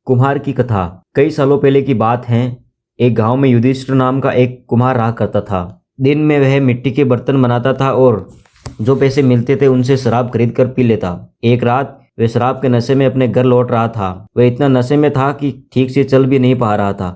कुम्हार की कथा। कई सालों पहले की बात है। एक गांव में युधिष्ठिर नाम का एक कुम्हार रहा करता था। दिन में वह मिट्टी के बर्तन बनाता था और जो पैसे मिलते थे उनसे शराब खरीद कर पी लेता। एक रात वह शराब के नशे में अपने घर लौट रहा था। वह इतना नशे में था कि ठीक से चल भी नहीं पा रहा था।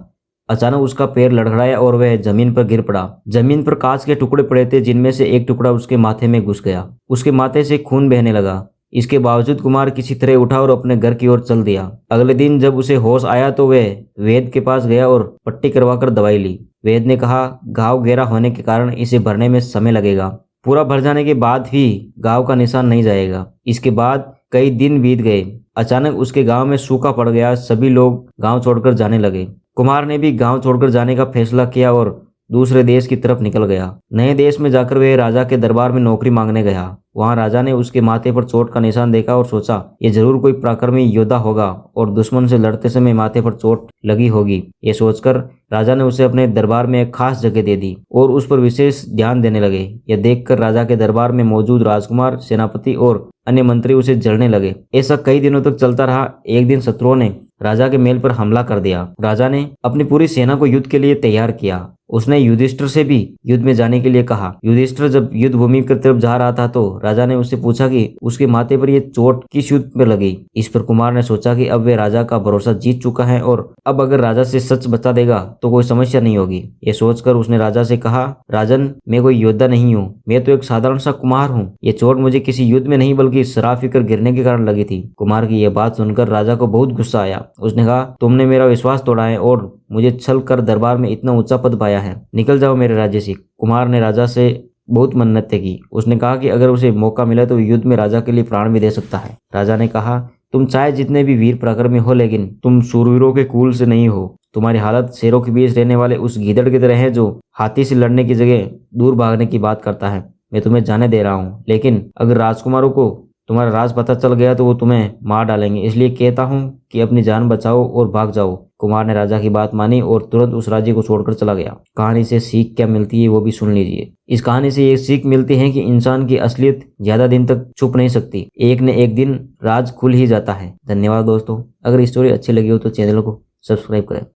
अचानक उसका पैर लड़खड़ाया और वह जमीन पर गिर पड़ा। जमीन पर कांच के टुकड़े पड़े थे, जिनमें से एक टुकड़ा उसके माथे में घुस गया। उसके माथे से खून बहने लगा। इसके बावजूद कुमार किसी तरह उठा और अपने घर की ओर चल दिया। अगले दिन जब उसे होश आया तो वह वैद्य के पास गया और पट्टी करवाकर दवाई ली। वैद्य ने कहा, घाव गहरा होने के कारण इसे भरने में समय लगेगा। पूरा भर जाने के बाद भी घाव का निशान नहीं जाएगा। इसके बाद कई दिन बीत गए। अचानक उसके गांव में सूखा पड़ गया। सभी लोग गांव छोड़कर जाने लगे। कुमार ने भी गांव छोड़कर जाने का फैसला किया और दूसरे देश की तरफ निकल गया। नए देश में जाकर वह राजा के दरबार में नौकरी मांगने गया। वहां राजा ने उसके माथे पर चोट का निशान देखा और सोचा, ये जरूर कोई पराक्रमी योद्धा होगा और दुश्मन से लड़ते समय माथे पर चोट लगी होगी। ये सोचकर राजा ने उसे अपने दरबार में एक खास जगह दे दी और उस पर विशेष ध्यान देने लगे। यह देखकर राजा के दरबार में मौजूद राजकुमार, सेनापति और अन्य मंत्री उसे जलने लगे। ऐसा कई दिनों तक चलता रहा। एक दिन शत्रुओं ने राजा के महल पर हमला कर दिया। राजा ने अपनी पूरी सेना को युद्ध के लिए तैयार किया। उसने युधिष्ठिर से भी युद्ध में जाने के लिए कहा। युधिष्ठिर जब युद्ध भूमि की तरफ जा रहा था तो राजा ने उससे पूछा कि उसके माथे पर यह चोट किस युद्ध में लगी। इस पर कुमार ने सोचा कि अब वे राजा का भरोसा जीत चुका है और अब अगर राजा से सच बता देगा तो कोई समस्या नहीं होगी। ये सोचकर उसने राजा से कहा, राजन, मैं कोई योद्धा नहीं हूँ, मैं तो एक साधारण सा कुम्हार हूँ। ये चोट मुझे किसी युद्ध में नहीं बल्कि शराब पीकर गिरने के कारण लगी थी। कुमार की यह बात सुनकर राजा को बहुत गुस्सा आया। उसने कहा, तुमने मेरा विश्वास तोड़ा है और मुझे छल कर दरबार में इतना ऊंचा पद पाया है। निकल जाओ मेरे राज्य से। कुमार ने राजा से बहुत मन्नतें की। उसने कहा कि अगर उसे मौका मिला तो युद्ध में राजा के लिए प्राण भी दे सकता है। राजा ने कहा, तुम चाहे जितने भी वीर पराक्रमी हो, लेकिन तुम शूरवीरों के कुल से नहीं हो। तुम्हारी हालत शेरों के बीच रहने वाले उस गीदड़ की तरह है जो हाथी से लड़ने की जगह दूर भागने की बात करता है। मैं तुम्हें जाने दे रहा हूँ, लेकिन अगर राजकुमारों को तुम्हारा राज पता चल गया तो वो तुम्हें मार डालेंगे। इसलिए कहता हूँ कि अपनी जान बचाओ और भाग जाओ। कुमार ने राजा की बात मानी और तुरंत उस राज्य को छोड़कर चला गया। कहानी से सीख क्या मिलती है वो भी सुन लीजिए। इस कहानी से ये सीख मिलती है कि इंसान की असलियत ज्यादा दिन तक छुप नहीं सकती। एक न एक दिन राज खुल ही जाता है। धन्यवाद दोस्तों। अगर स्टोरी अच्छी लगी हो तो चैनल को सब्सक्राइब करें।